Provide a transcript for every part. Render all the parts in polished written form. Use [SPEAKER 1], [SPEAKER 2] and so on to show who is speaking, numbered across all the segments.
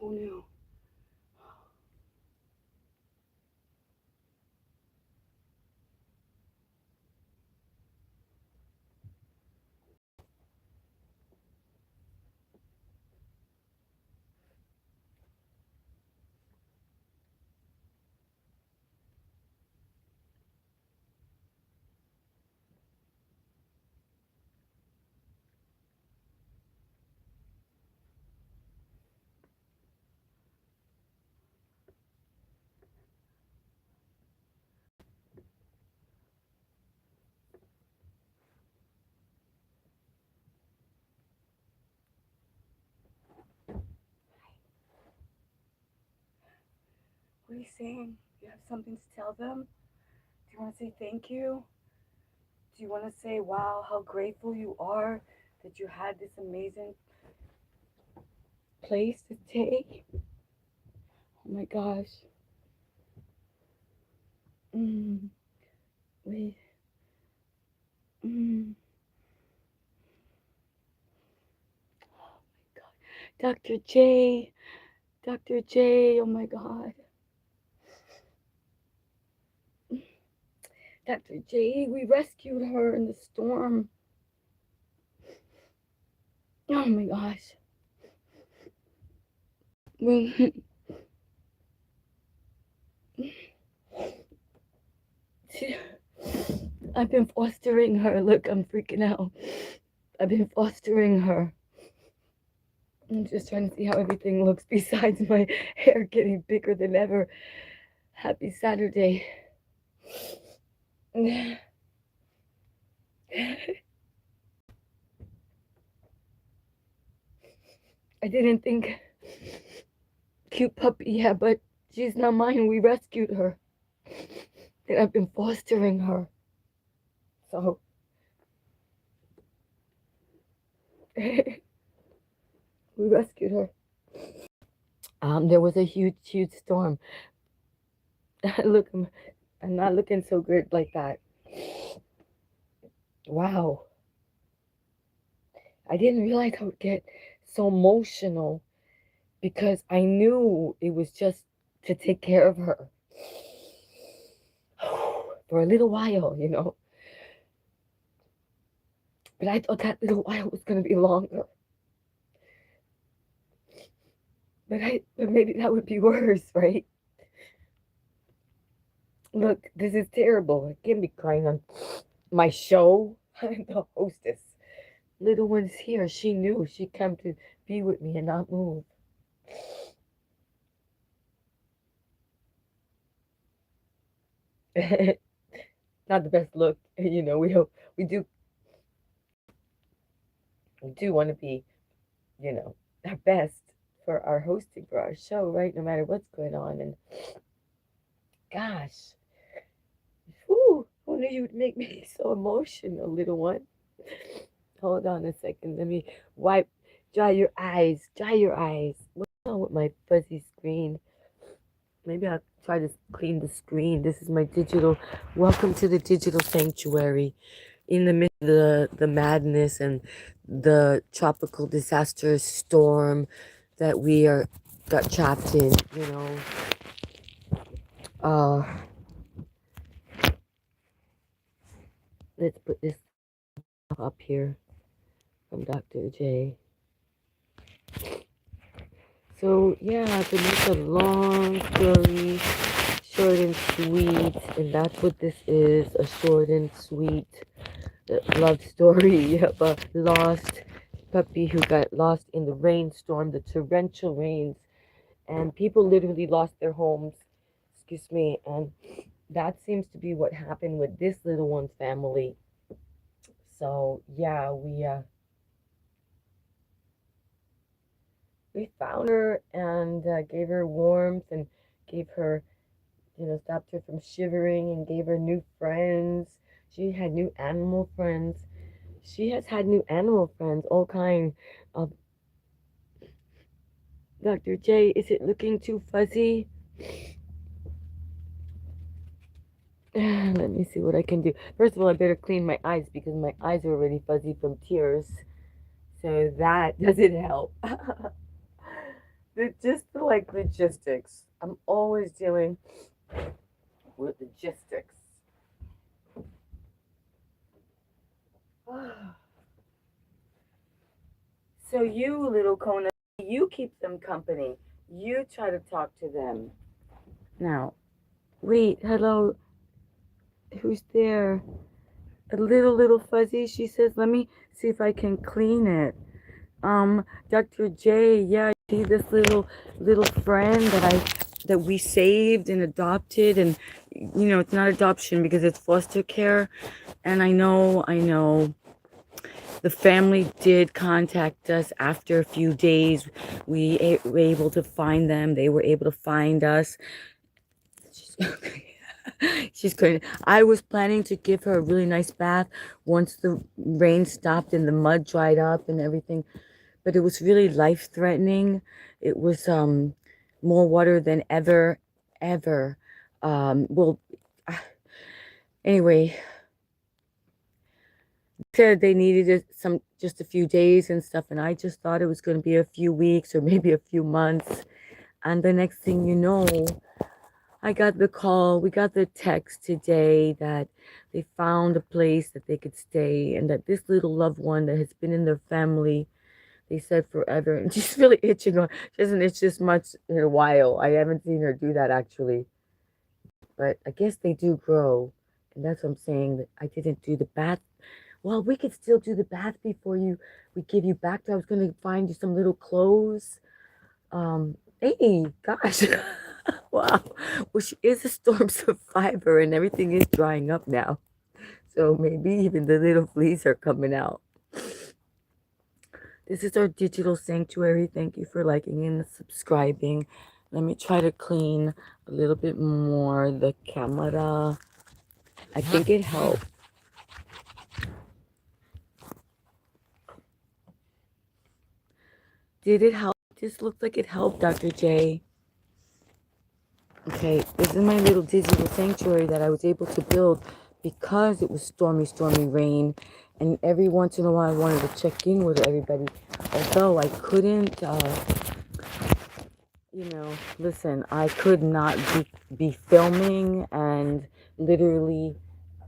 [SPEAKER 1] Who knew? What are you saying? You have something to tell them? Do you want to say thank you? Do you want to say, wow, how grateful you are that you had this amazing place to stay? Oh my gosh. Mm, wait. Mm. Oh my God. Dr. J. Dr. J. Oh my God. Dr. J. We rescued her in the storm. Oh my gosh. I've been fostering her. Look, I'm freaking out. I've been fostering her. I'm just trying to see how everything looks besides my hair getting bigger than ever. Happy Saturday. I didn't think cute puppy, yeah, but she's not mine. We rescued her. And I've been fostering her. So we rescued her. There was a huge storm. Look, I'm not looking so good like that. Wow. I didn't realize I would get so emotional because I knew it was just to take care of her for a little while, you know. But I thought that little while was going to be longer. But maybe that would be worse, right? Look, this is terrible. I can't be crying on my show. I'm the hostess. Little one's here. She knew she'd come to be with me and not move. Not the best look, you know. We do we do want to be, you know, our best for our hosting for our show, right? No matter what's going on. And gosh, who knew you would make me so emotional, little one? Hold on a second. Let me wipe, dry your eyes, dry your eyes. What's wrong with my fuzzy screen? Maybe I'll try to clean the screen. This is my digital. Welcome to the digital sanctuary. In the midst of the madness and the tropical disaster storm that we are got trapped in, you know. Uh, let's put this up here from Dr. J. So yeah, to make a long story short and sweet, and that's what this is, a short and sweet love story of a lost puppy who got lost in the rainstorm, the torrential rains, and people literally lost their homes. Excuse me, and that seems to be what happened with this little one's family. So yeah, we found her and gave her warmth and gave her, you know, stopped her from shivering and gave her new friends. She had new animal friends. She has had new animal friends, all kind of. Dr. J, is it looking too fuzzy? Let me see what I can do. First of all, I better clean my eyes because my eyes are already fuzzy from tears. So that doesn't help. just the like logistics. I'm always dealing with logistics. So you, little Kona, you keep them company. You try to talk to them. Now, wait, hello, who's there? A little fuzzy. She says, let me see if I can clean it. Dr. J, yeah, I see this little friend that we saved and adopted, and it's not adoption because it's foster care. And I know the family did contact us after a few days. We were able to find them. They were able to find us. She's, she's going. I was planning to give her a really nice bath once the rain stopped and the mud dried up and everything, but it was really life threatening. It was more water than ever. Well, anyway, said they needed some just a few days and stuff, and I just thought it was going to be a few weeks or maybe a few months. And the next thing you know, I got the call, we got the text today that they found a place that they could stay, and that this little loved one that has been in their family, they said forever, and she's really itching on. She hasn't itched this much in a while. I haven't seen her do that actually, but I guess they do grow, and that's what I'm saying, that I didn't do the bath. Well, we could still do the bath before we give you back to. I was gonna find you some little clothes. Hey, gosh. Wow. Well, she is a storm survivor and everything is drying up now. So maybe even the little fleas are coming out. This is our digital sanctuary. Thank you for liking and subscribing. Let me try to clean a little bit more the camera. I think it helped. Did it help? This looks like it helped, Dr. J. Okay, this is my little digital sanctuary that I was able to build because it was stormy rain. And every once in a while I wanted to check in with everybody. Although I couldn't, listen, I could not be filming and literally,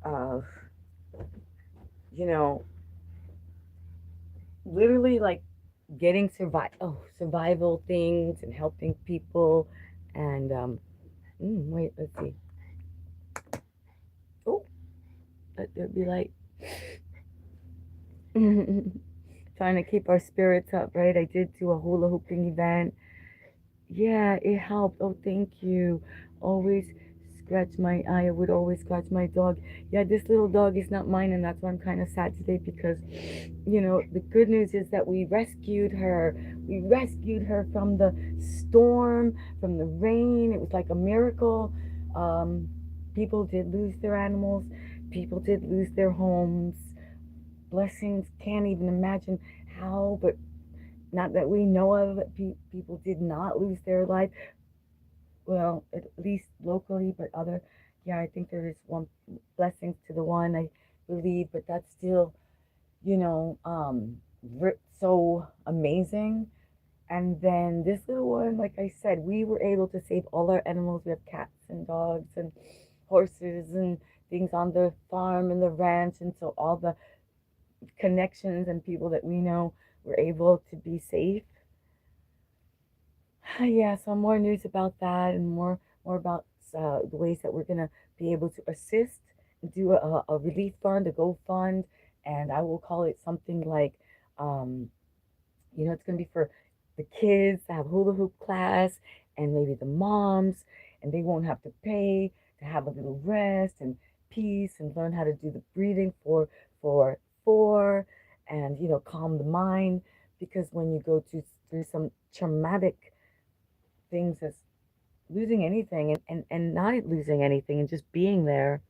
[SPEAKER 1] uh, you know, literally like getting survival things and helping people. And, wait, let's see. Oh, let there be light. Trying to keep our spirits up, right? I did do a hula hooping event. Yeah, it helped. Oh, thank you. Always scratch my eye. I would always scratch my dog. Yeah, this little dog is not mine, and that's why I'm kind of sad today because, the good news is that we rescued her. We rescued her from the storm, from the rain. It was like a miracle. Um, People did lose their animals. People did lose their homes. Blessings, can't even imagine how, but not that we know of. People did not lose their life. Well, at least locally, but yeah, I think there is one blessings to the one, I believe, but that's still, you know, um, so amazing. And then this little one, like I said, we were able to save all our animals. We have cats and dogs and horses and things on the farm and the ranch, and so all the connections and people that we know were able to be safe. Yeah, so more news about that and more about the ways that we're gonna be able to assist, do a relief fund, a Go Fund, and I will call it something like, um, it's gonna be for the kids to have hula hoop class, and maybe the moms, and they won't have to pay to have a little rest and peace and learn how to do the breathing for four, and calm the mind, because when you go through some traumatic things as losing anything, and not losing anything and just being there.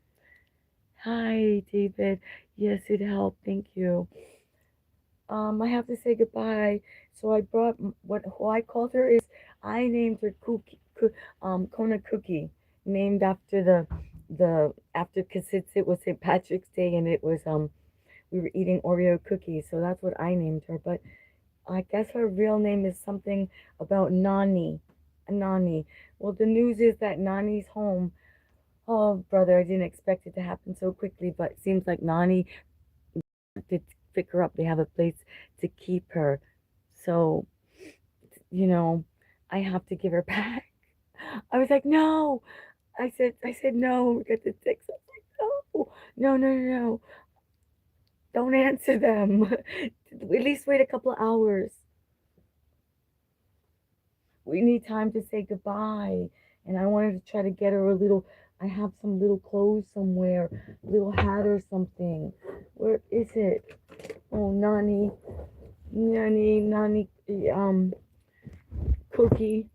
[SPEAKER 1] Hi, David. Yes, it helped. Thank you. I have to say goodbye. So I brought what who I called her is I named her Kona Cookie, named after the after because it was St. Patrick's Day, and it was we were eating Oreo cookies, so that's what I named her. But I guess her real name is something about Nani. Nani. Well, the news is that Nani's home. Oh, brother, I didn't expect it to happen so quickly, but it seems like Nani did pick her up. They have a place to keep her. So, I have to give her back. I was like, no. I said no. We got the text. I was like, no, no, no, no, no. Don't answer them. At least wait a couple of hours. We need time to say goodbye. And I wanted to try to get her a little. I have some little clothes somewhere, little hat or something. Where is it? Oh, Nani, Nani, Nani, cookie.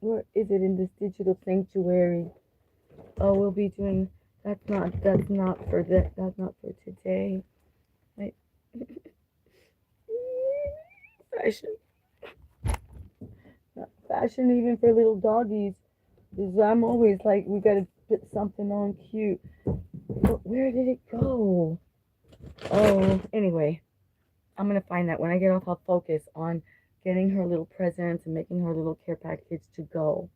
[SPEAKER 1] Where is it in this digital sanctuary? Oh, we'll be doing. That's not for that's not for today. Right? Fashion, not fashion even for little doggies. Because I'm always like, we gotta put something on cute. But where did it go? Oh, anyway, I'm gonna find that when I get off. I'll focus on getting her little presents and making her little care package to go.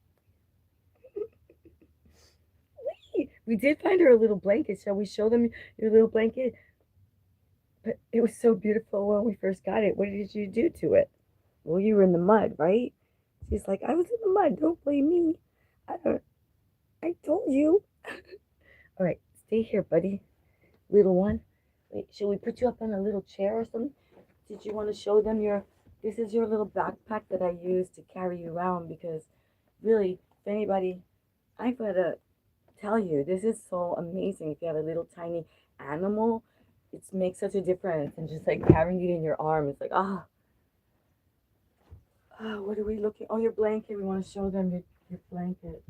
[SPEAKER 1] We did find her a little blanket. Shall we show them your little blanket? But it was so beautiful when we first got it. What did you do to it? Well, you were in the mud, right? She's like, I was in the mud. Don't blame me. I don't. I told you. All right, stay here, buddy. Little one. Wait, should we put you up on a little chair or something? Did you want to show them your? This is your little backpack that I use to carry you around because, really, if anybody, I gotta tell you, this is so amazing. If you have a little tiny animal, it makes such a difference. And just like carrying it in your arm, it's like what are we looking? Oh, your blanket. We want to show them your blanket.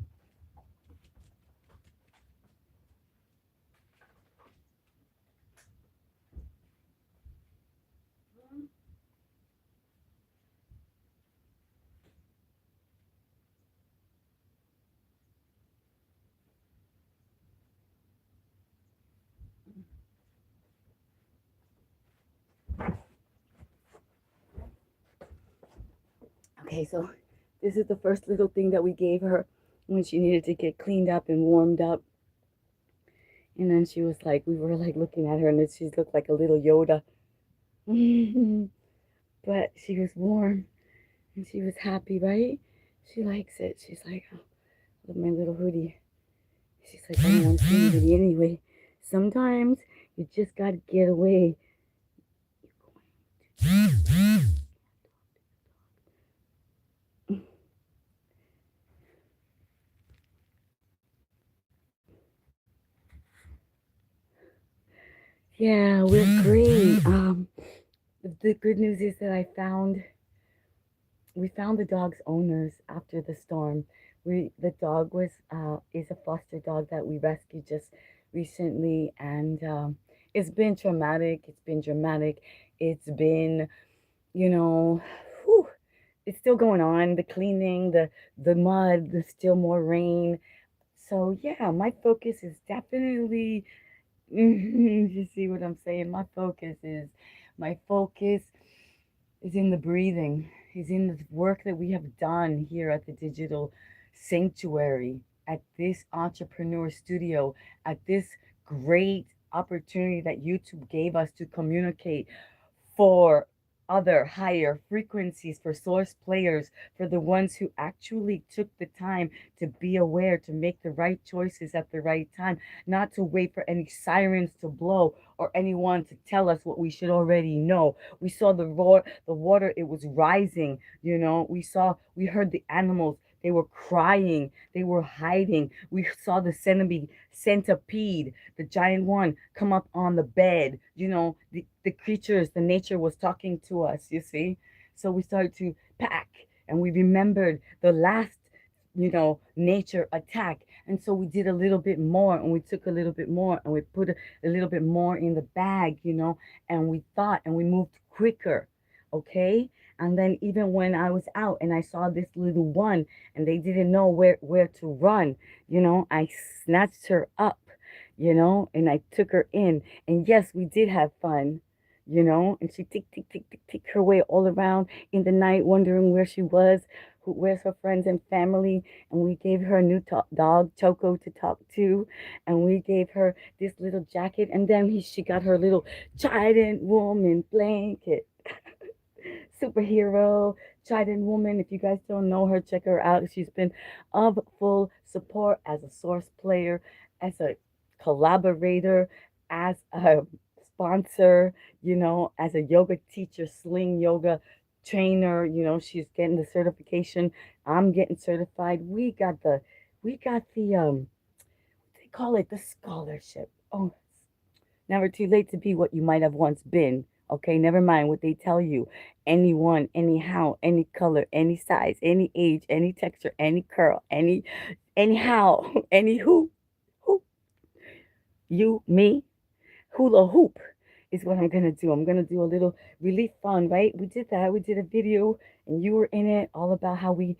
[SPEAKER 1] Okay, so this is the first little thing that we gave her when she needed to get cleaned up and warmed up. And then she was like, we were like looking at her, and then she looked like a little Yoda. But she was warm and she was happy, right? She likes it. She's like, oh, look, my little hoodie. She's like, I don't want to see anybody anyway. Sometimes you just gotta get away. Yeah, we're great. The good news is that we found the dog's owners after the storm. The dog was is a foster dog that we rescued just recently, and it's been traumatic. It's been dramatic. It's been, you know, whew, it's still going on. The cleaning, the mud, the still more rain. So yeah, my focus is definitely. You see what I'm saying? My focus is in the breathing, is in the work that we have done here at the Digital Sanctuary, at this entrepreneur studio, at this great opportunity that YouTube gave us to communicate for other higher frequencies, for source players, for the ones who actually took the time to be aware, to make the right choices at the right time, not to wait for any sirens to blow or anyone to tell us what we should already know. We saw the water, it was rising, we heard the animals. They were crying. They were hiding. We saw the centipede, the giant one, come up on the bed. The creatures, the nature was talking to us, you see? So we started to pack and we remembered the last, nature attack. And so we did a little bit more and we took a little bit more and we put a little bit more in the bag, and we thought and we moved quicker. Okay. And then even when I was out and I saw this little one and they didn't know where to run, I snatched her up, you know, and I took her in. And yes, we did have fun, you know, and she tick, tick, tick, tick, tick her way all around in the night, wondering where she was, where's her friends and family. And we gave her a new dog, Choco, to talk to. And we gave her this little jacket. And then she got her little Trident woman blanket. Superhero, Trident woman. If you guys don't know her, check her out. She's been of full support as a source player, as a collaborator, as a sponsor, you know, as a yoga teacher, sling yoga trainer. You know, she's getting the certification. I'm getting certified. We got the they call it the scholarship. Oh, never too late to be what you might have once been. Okay, never mind what they tell you. Anyone, anyhow, any color, any size, any age, any texture, any curl, anyhow, any who, you, me, hula hoop is what I'm gonna do. I'm gonna do a little relief fund, right? We did that. We did a video, and you were in it, all about how we,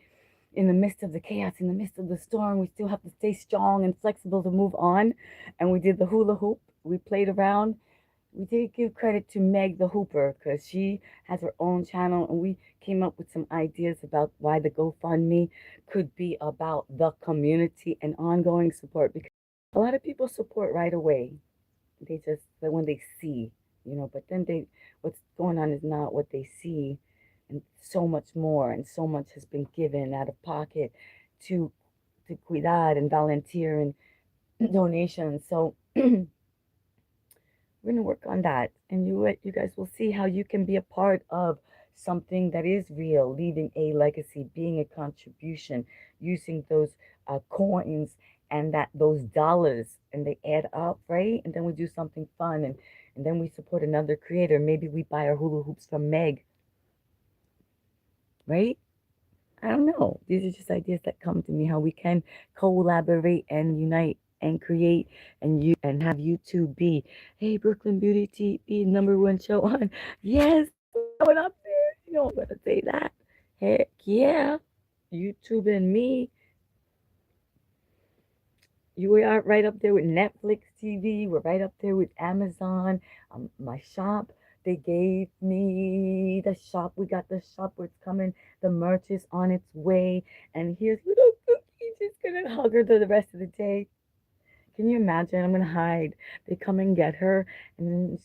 [SPEAKER 1] in the midst of the chaos, in the midst of the storm, we still have to stay strong and flexible to move on. And we did the hula hoop. We played around. We did give credit to Meg the Hooper because she has her own channel, and we came up with some ideas about why the GoFundMe could be about the community and ongoing support, because a lot of people support right away. They just, when they see, you know, but then what's going on is not what they see, and so much more, and so much has been given out of pocket to cuidar and volunteer and donations. So we're going to work on that, and you guys will see how you can be a part of something that is real, leaving a legacy, being a contribution, using those coins and that those dollars, and they add up, right? And then we do something fun, and then we support another creator. Maybe we buy our hula hoops from Meg, right? I don't know. These are just ideas that come to me, how we can collaborate and unite and create and have YouTube be, hey, Brooklyn Beauty TV, #1 show on. Yes, going up there. You know I'm gonna say that. Heck yeah. YouTube and me. We are right up there with Netflix TV. We're right up there with Amazon. My shop, they gave me the shop. We got the shop where it's coming. The merch is on its way. And here's little Cookie just gonna hug her the rest of the day. Can you imagine? I'm gonna hide. They come and get her, and then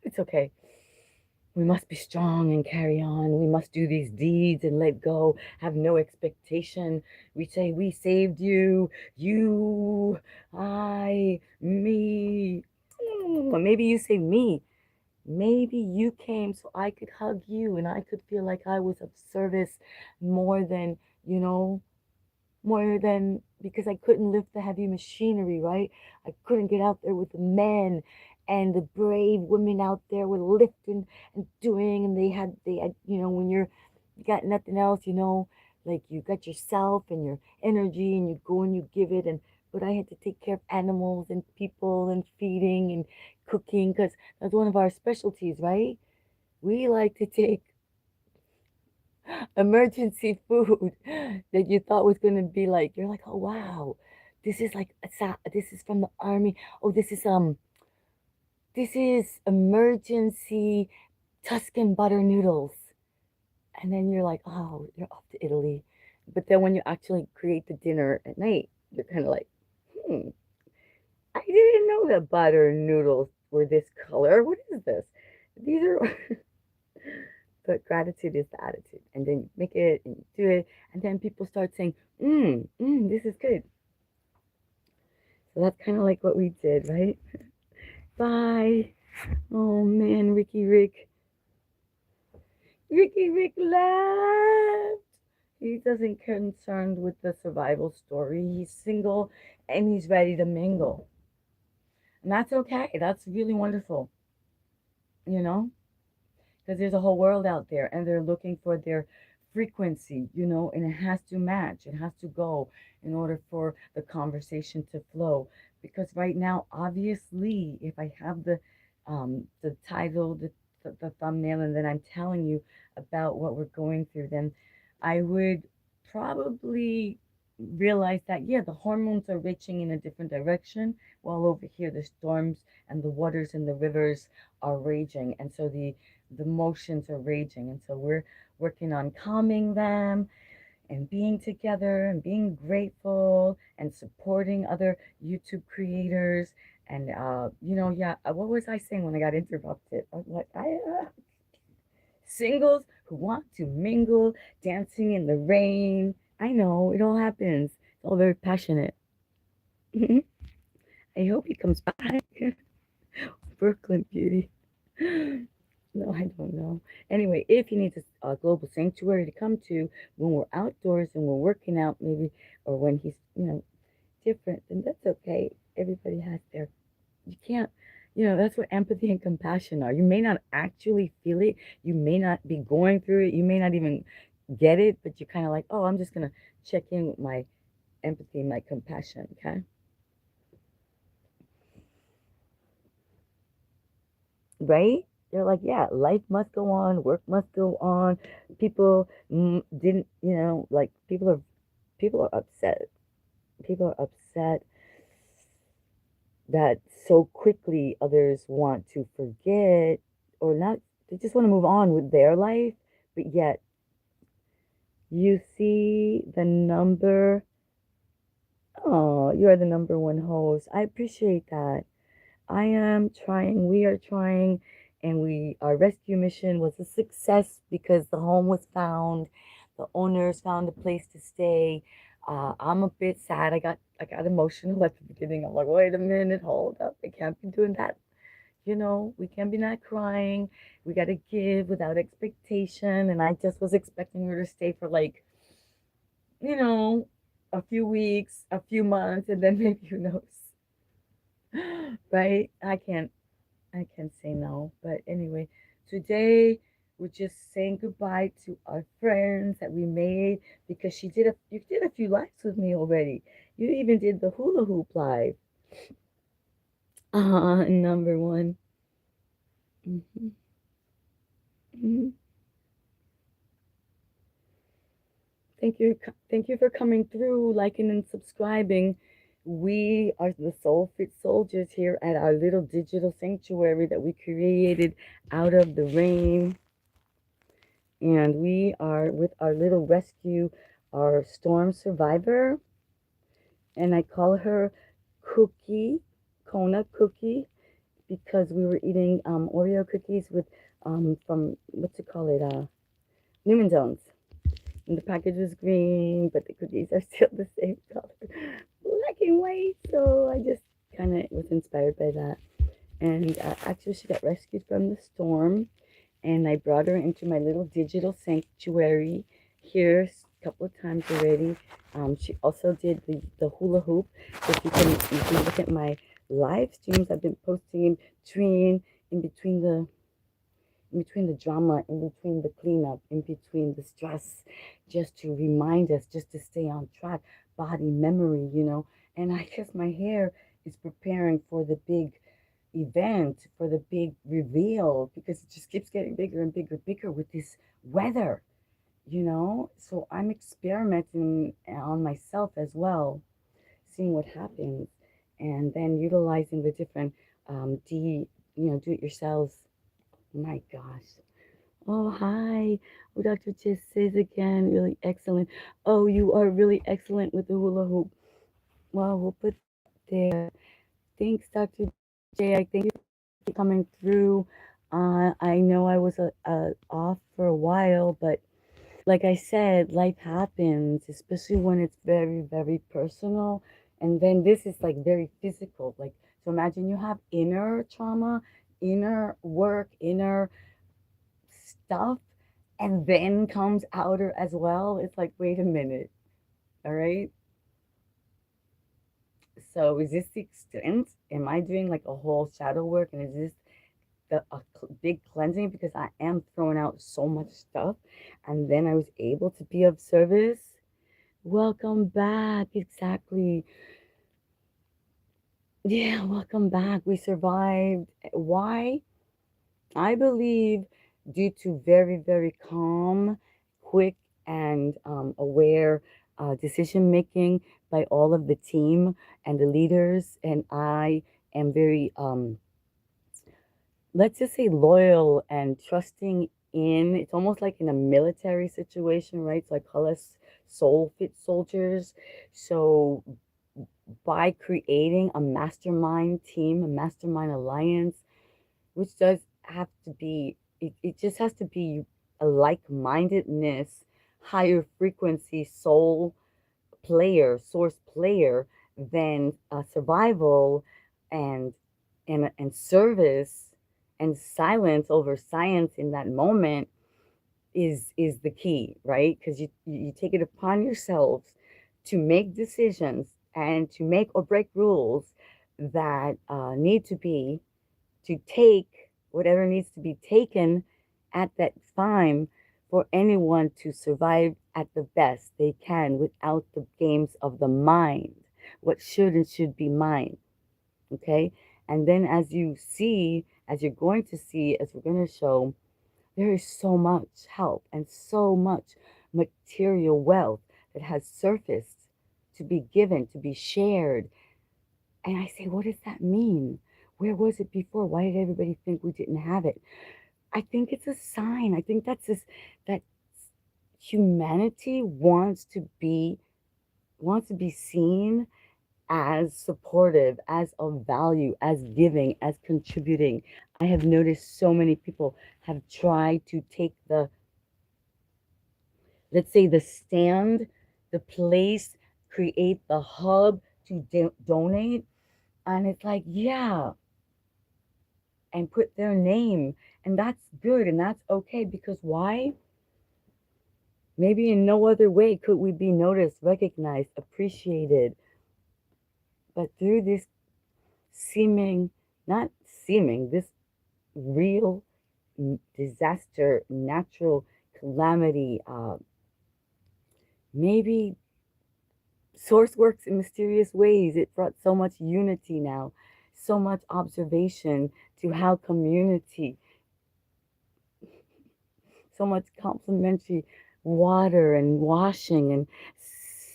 [SPEAKER 1] it's okay. We must be strong and carry on. We must do these deeds and let go. Have no expectation. We say, we saved you. You, I, me. Maybe you say me. Maybe you came so I could hug you and I could feel like I was of service more than, you know, more than because I couldn't lift the heavy machinery, right? I couldn't get out there with the men, and the brave women out there were lifting and doing, and they had, you know, when you got nothing else, you know, like you got yourself and your energy, and you go and you give it, and but I had to take care of animals and people and feeding and cooking because that's one of our specialties, right? We like to take emergency food that you thought was going to be like, you're like, oh wow, this is like this is from the army. Oh, this is emergency Tuscan butter noodles. And then you're like, oh, you're off to Italy. But then when you actually create the dinner at night, you're kind of like, hmm, I didn't know that butter noodles were this color. What is this? These are But gratitude is the attitude. And then you make it and you do it. And then people start saying, this is good. So that's kind of like what we did, right? Bye. Oh man, Ricky Rick left. He doesn't concerned with the survival story. He's single and he's ready to mingle. And that's okay. That's really wonderful, you know? Because there's a whole world out there and they're looking for their frequency, you know, and it has to match, it has to go in order for the conversation to flow. Because right now, obviously, if I have the title, the thumbnail, and then I'm telling you about what we're going through, then I would probably realize that, yeah, the hormones are reaching in a different direction, while over here the storms and the waters and the rivers are raging, and so the emotions are raging, and so we're working on calming them and being together and being grateful and supporting other YouTube creators. And yeah, what was I saying when I got interrupted? I was like, singles who want to mingle, dancing in the rain. I know it all happens. It's all very passionate. I hope he comes back. Brooklyn Beauty. No, I don't know. Anyway, if he needs a global sanctuary to come to when we're outdoors and we're working out, maybe, or when he's, different, then that's okay. Everybody has their, you can't, that's what empathy and compassion are. You may not actually feel it, you may not be going through it, you may not even get it, but you're kind of like, oh, I'm just going to check in with my empathy and my compassion, okay? Right? They're like, yeah, life must go on, work must go on. People didn't, like people are upset. People are upset that so quickly others want to forget or not. They just want to move on with their life, but yet you see the number. Oh, you are the number one host. I appreciate that. I am trying, we are trying, and our rescue mission was a success because the home was found, the owners found a place to stay. I'm a bit sad. I got emotional at the beginning. I'm like, wait a minute, hold up. I can't be doing that. We can't be not crying. We got to give without expectation. And I just was expecting her to stay for like, you know, a few weeks, a few months, and then maybe who knows, right? I can't say no. But anyway, today we're just saying goodbye to our friends that we made because you did a few lives with me already. You even did the hula hoop live. Number one. Hmm. Hmm. Thank you for coming through, liking and subscribing. We are the Soul Fit Soldiers here at our little digital sanctuary that we created out of the rain. And we are with our little rescue, our storm survivor, and I call her Cookie, Kona Cookie, because we were eating Oreo cookies with from what's it call it, Newman Jones, and the package was green, but the cookies are still the same color, black and white. So I just kind of was inspired by that, and actually she got rescued from the storm and I brought her into my little digital sanctuary here a couple of times already. She also did the hula hoop. If you can look at my live streams, I've been posting in between the in between the drama, in between the cleanup, in between the stress, just to remind us, just to stay on track, body memory. And I guess my hair is preparing for the big event, for the big reveal, because it just keeps getting bigger and bigger, bigger with this weather. So I'm experimenting on myself as well, seeing what happens, and then utilizing the different do it yourselves. My gosh. Oh, hi. Oh, Dr. Just says again, really excellent. Oh, you are really excellent with the hula hoop. Well, we'll put there. Thanks, Dr. J. I thank you for coming through. I know I was off for a while, but like I said, life happens, especially when it's very, very personal. And then this is like very physical. Like, so imagine you have inner trauma, inner work, inner stuff, and then comes outer as well. It's like, wait a minute. All right. So is this the extent? Am I doing like a whole shadow work? And is this big cleansing because I am throwing out so much stuff, and then I was able to be of service. Welcome back. Exactly. Yeah, welcome back. We survived. Why? I believe due to very, very calm, quick, and aware. decision making by all of the team and the leaders, and I am very let's just say loyal and trusting in. It's almost like in a military situation, right? So I call us soul fit soldiers. So by creating a mastermind team, a mastermind alliance, which does have to be, it just has to be a like-mindedness, higher frequency soul player, source player, than survival and and service and silence over science in that moment is the key, right? Because you take it upon yourselves to make decisions and to make or break rules that need to be, to take whatever needs to be taken at that time for anyone to survive at the best they can without the games of the mind. What should be mine, okay? And then as you see, as you're going to see, as we're going to show, there is so much help and so much material wealth that has surfaced to be given, to be shared. And I say, what does that mean? Where was it before? Why did everybody think we didn't have it? I think it's a sign. I think that's this, that humanity wants to be seen as supportive, as of value, as giving, as contributing. I have noticed so many people have tried to take the, let's say, the stand, the place, create the hub to donate. And it's like, yeah, and put their name. And that's good and that's okay, because why? Maybe in no other way could we be noticed, recognized, appreciated, but through this seeming, not seeming, this real disaster, natural calamity. Maybe Source works in mysterious ways. It brought so much unity now, so much observation to how community, so much complementary water and washing and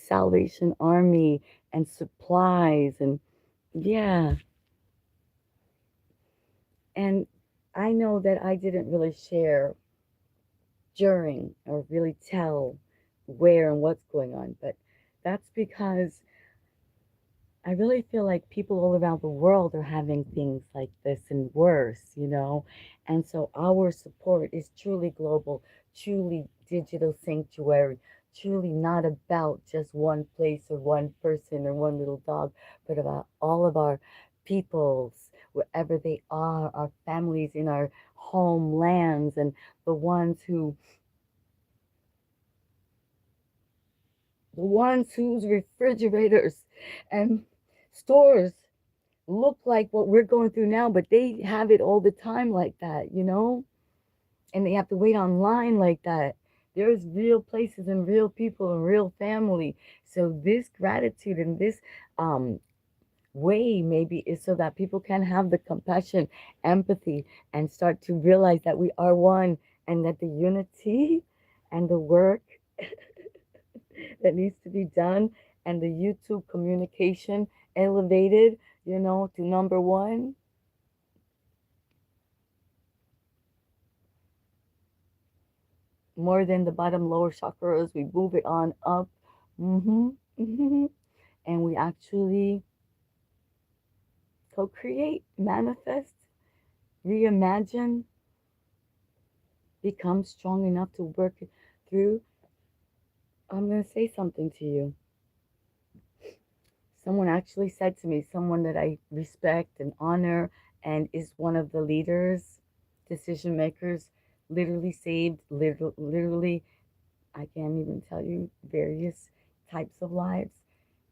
[SPEAKER 1] Salvation Army and supplies and yeah. And I know that I didn't really share during or really tell where and what's going on, but that's because I really feel like people all around the world are having things like this and worse, you know? And so our support is truly global, truly digital sanctuary, truly not about just one place or one person or one little dog, but about all of our peoples, wherever they are, our families in our homelands, and the ones who, the ones whose refrigerators and stores look like what we're going through now, but they have it all the time like that, you know? And they have to wait online like that. There's real places and real people and real family. So this gratitude and this um way maybe is so that people can have the compassion, empathy, and start to realize that we are one, and that the unity and the work that needs to be done, and the YouTube communication elevated, you know, to number one, more than the bottom lower chakras. We move it on up. Mm-hmm. Mm-hmm. And we actually co-create, manifest, reimagine, become strong enough to work it through. I'm going to say something to you. Someone actually said to me, someone that I respect and honor and is one of the leaders, decision makers, literally saved, literally, I can't even tell you, various types of lives.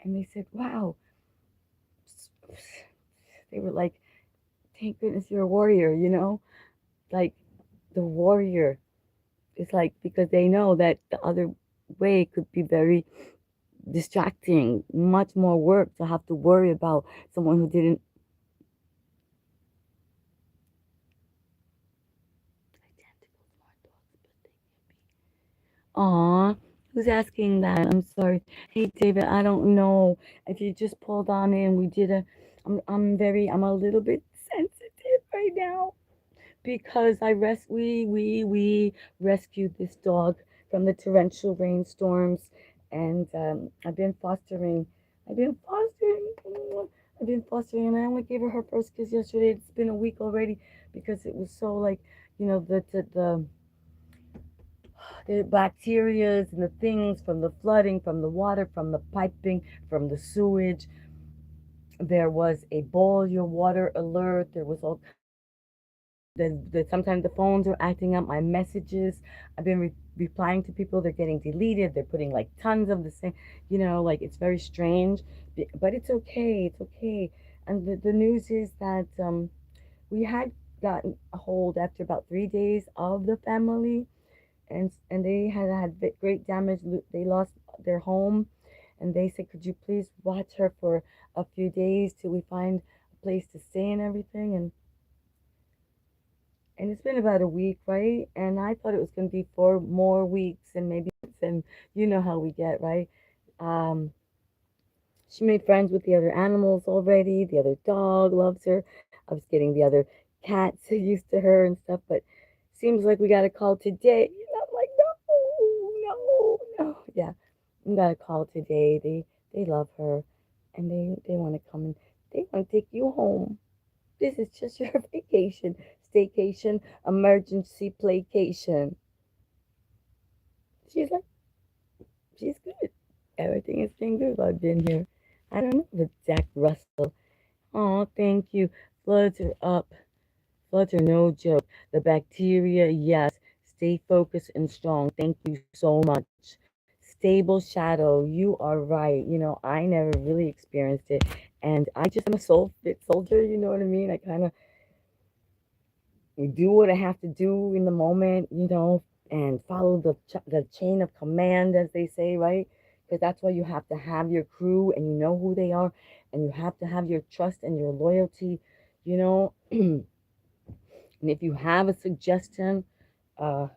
[SPEAKER 1] And they said, wow, they were like, thank goodness you're a warrior, you know? Like the warrior. It's like because they know that the other way could be very distracting, much more work to have to worry about someone who didn't. Identical smart dogs, but they can be. Aw. Who's asking that? I'm sorry. Hey, David, I don't know if you just pulled on in. We did a. I'm a little bit sensitive right now because we rescued this dog from the torrential rainstorms, and I've been fostering, I've been fostering, and I only gave her her first kiss yesterday. It's been a week already because it was so like, the bacterias and the things from the flooding, from the water, from the piping, from the sewage. There was a boil your water alert. There was all sometimes the phones are acting up. My messages, I've been replying to people. They're getting deleted. They're putting like tons of the same. Like it's very strange, but it's okay. It's okay. And the news is that we had gotten a hold after about 3 days of the family, and they had great damage. They lost their home, and they said, "Could you please watch her for a few days till we find a place to stay and everything?" And it's been about a week, right? And I thought it was going to be 4 more weeks and maybe, and you know how we get, right? Um, she made friends with the other animals already. The other dog loves her. I was getting the other cats used to her and stuff, but seems like we got a call today. I'm like, no. Yeah, we got a call today. They love her, and they want to come and they want to take you home. This is just your vacation, staycation, emergency playcation. She's like, she's good. Everything has been good while I've been here. I don't know if Jack Russell. Oh, thank you. Floods are up. Floods are no joke. The bacteria, yes. Stay focused and strong. Thank you so much. Stable shadow. You are right. I never really experienced it. And I just am a soul fit soldier. You know what I mean? I kind of do what I have to do in the moment, and follow the chain of command, as they say, right? Because that's why you have to have your crew and you know who they are, and you have to have your trust and your loyalty, you know. And if you have a suggestion, uh,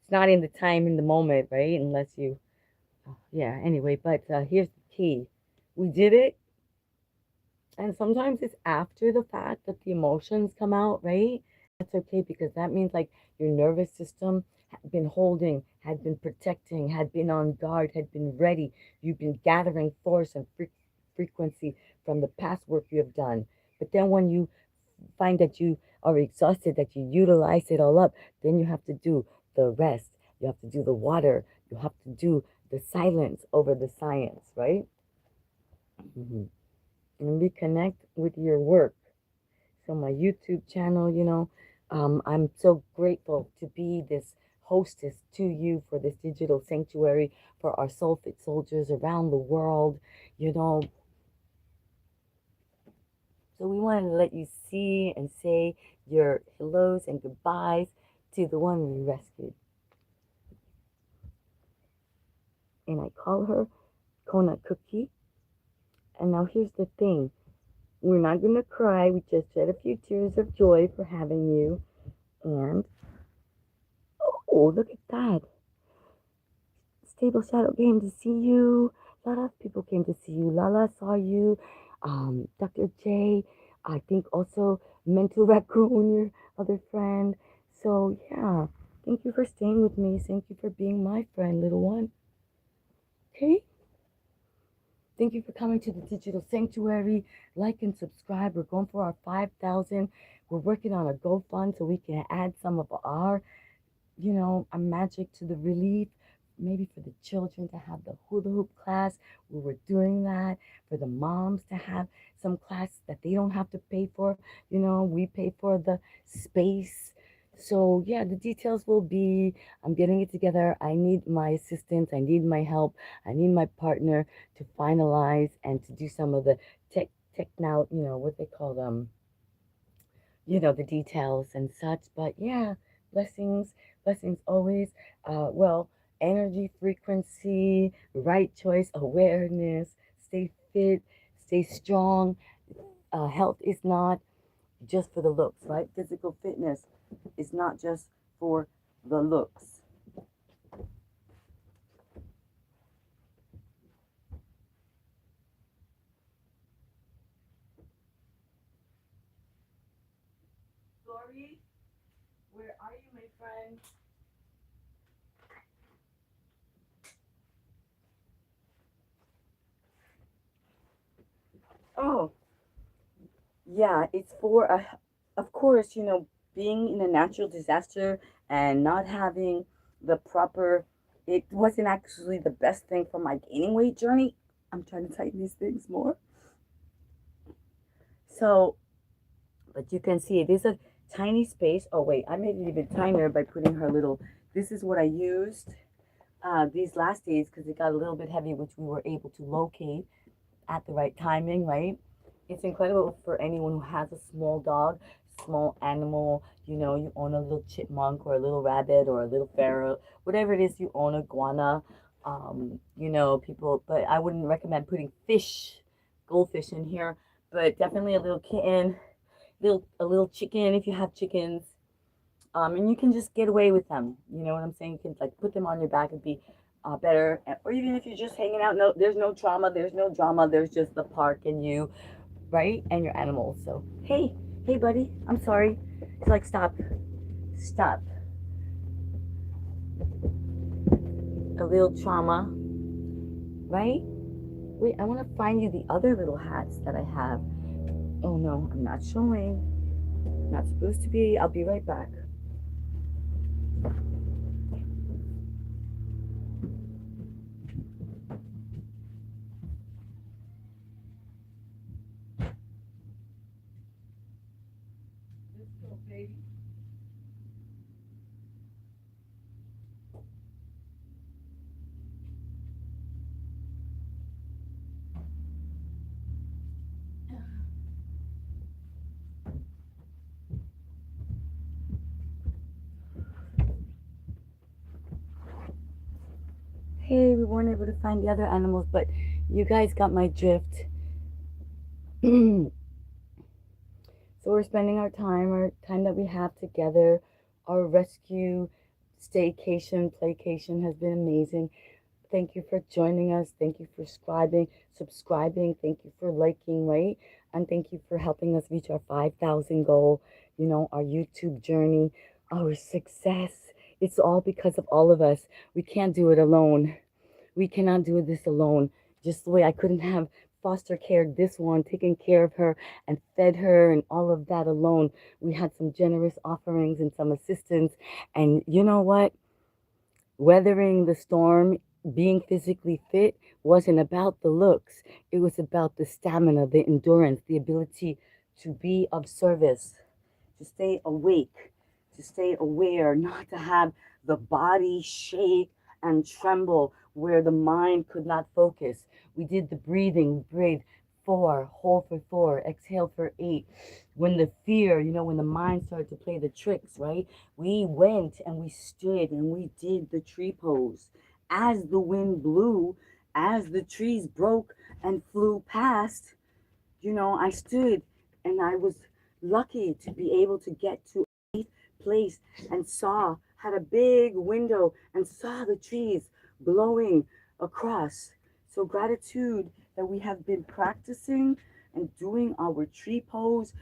[SPEAKER 1] it's not in the time in the moment, right? Unless you, yeah. Anyway, but here's the key: we did it, and sometimes it's after the fact that the emotions come out, right? That's okay because that means like your nervous system had been holding, had been protecting, had been on guard, had been ready. You've been gathering force and frequency from the past work you have done. But then when you find that you are exhausted, that you utilize it all up, then you have to do the rest. You have to do the water. You have to do the silence over the science, right? Hmm. And reconnect with your work. So my YouTube channel, I'm so grateful to be this hostess to you for this digital sanctuary for our soul fit soldiers around the world, you know. So we wanted to let you see and say your hellos and goodbyes to the one we rescued. And I call her Kona Cookie. And now here's the thing. We're not going to cry. We just shed a few tears of joy for having you. And, oh, look at that. Stable Shadow came to see you. A lot of people came to see you. Lala saw you. Dr. J, I think also Mental Raccoon, your other friend. So, yeah, thank you for staying with me. Thank you for being my friend, little one. Okay? Thank you for coming to the Digital Sanctuary. Like and subscribe. We're going for our 5,000. We're working on a GoFund so we can add some of our a magic to the relief, maybe for the children to have the hula hoop class. We were doing that for the moms to have some class that they don't have to pay for. We pay for the space. So yeah, the details will be, I'm getting it together. I need my assistance. I need my help. I need my partner to finalize and to do some of the tech now, what they call them, the details and such. But yeah, blessings, blessings always. Well, energy, frequency, right choice, awareness, stay fit, stay strong. Health is not just for the looks, right? Physical fitness is not just for the looks. Ari, where are you, my friend? Oh, yeah, it's for of course, being in a natural disaster and not having the proper, it wasn't actually the best thing for my gaining weight journey. I'm trying to tighten these things more. So, but you can see it is a tiny space. Oh wait, I made it even tinier by putting her little, this is what I used these last days because it got a little bit heavy, which we were able to locate at the right timing, right? It's incredible for anyone who has a small dog, small animal, you own a little chipmunk or a little rabbit or a little ferret, whatever it is you own, a iguana. People, but I wouldn't recommend putting goldfish in here, but definitely a little kitten, a little chicken if you have chickens. And you can just get away with them. You know what I'm saying? You can like put them on your back and be better. Or even if you're just hanging out, no, there's no trauma, there's no drama, there's just the park and you, right? And your animals. So, hey, buddy, I'm sorry. It's like, stop. A little trauma, right? Wait, I want to find you the other little hats that I have. Oh no, I'm not showing. Not supposed to be. I'll be right back. Let's go, baby. Hey, we weren't able to find the other animals, but you guys got my drift. So we're spending our time that we have together. Our rescue staycation, playcation has been amazing. Thank you for joining us. Thank you for subscribing. Thank you for liking, right? And thank you for helping us reach our 5,000 goal, our YouTube journey, our success. It's all because of all of us. We can't do it alone. We cannot do this alone. Just the way I couldn't have foster cared this one, taken care of her and fed her and all of that alone. We had some generous offerings and some assistance. And you know what? Weathering the storm, being physically fit wasn't about the looks. It was about the stamina, the endurance, the ability to be of service, to stay awake, to stay aware, not to have the body shake and tremble where the mind could not focus. We did the breathing, breathe 4, hold for 4, exhale for 8. When the fear, when the mind started to play the tricks, right? We went and we stood and we did the tree pose. As the wind blew, as the trees broke and flew past, I stood and I was lucky to be able to get to a place and had a big window and saw the trees blowing across. So gratitude that we have been practicing and doing our tree pose,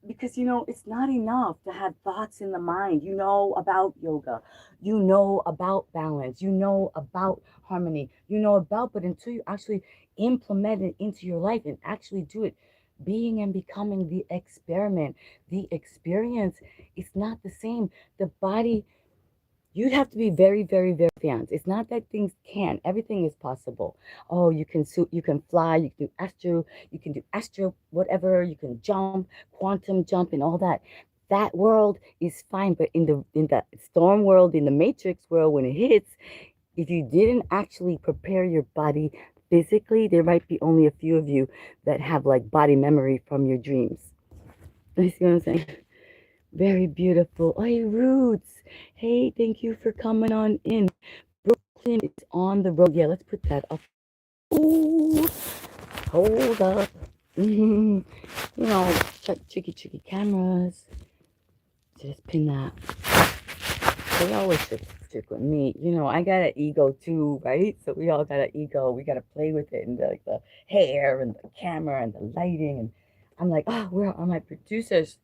[SPEAKER 1] because it's not enough to have thoughts in the mind. You know about yoga, you know about balance, you know about harmony, but until you actually implement it into your life and actually do it, being and becoming the experiment, the experience, it's not the same. The body, you'd have to be very, very, very advanced. It's not that things can't. Everything is possible. Oh, you can fly, you can do astro, whatever, you can jump, quantum jump and all that. That world is fine, but in the storm world, in the matrix world, when it hits, if you didn't actually prepare your body physically, there might be only a few of you that have like body memory from your dreams. You see what I'm saying? Very beautiful. Hey, Roots. Hey, thank you for coming on in. Brooklyn is on the road. Yeah, let's put that up. Ooh, hold up. Check chicky cameras. Just pin that. They always stick with me. I got an ego too, right? So we all got an ego. We got to play with it and like the hair and the camera and the lighting. And I'm like, oh, where are my producers?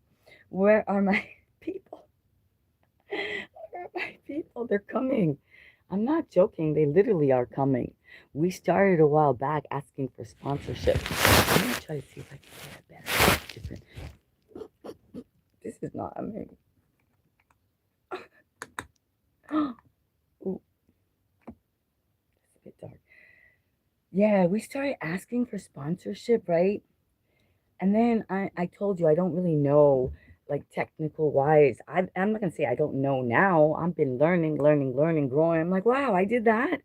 [SPEAKER 1] Where are my people? Where are my people? They're coming. I'm not joking. They literally are coming. We started a while back asking for sponsorship. I'm gonna try to see if I can get a better, different. This is not. I mean, ooh, it's a bit dark. Yeah, we started asking for sponsorship, right? And then I told you I don't really know, like technical wise. I'm not gonna say I don't know now. I've been learning, growing. I'm like, wow, I did that.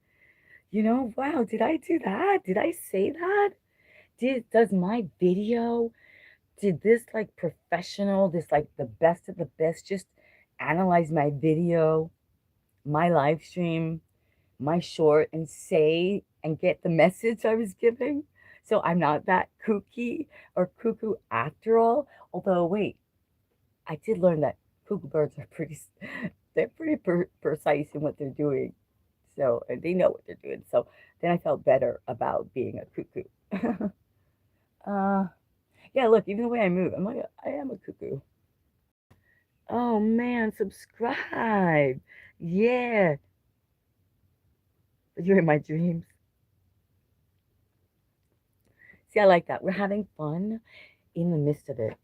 [SPEAKER 1] Wow, did I do that? Did I say that? Does my video, did this like professional, this like the best of the best, just analyze my video, my live stream, my short, and say and get the message I was giving? So I'm not that kooky or cuckoo after all. Although, wait, I did learn that cuckoo birds are they're pretty precise in what they're doing. So, and they know what they're doing. So then I felt better about being a cuckoo. uh, yeah, look, even the way I move, I am a cuckoo. Oh man, subscribe. Yeah, you're in my dreams. See, I like that. We're having fun in the midst of it.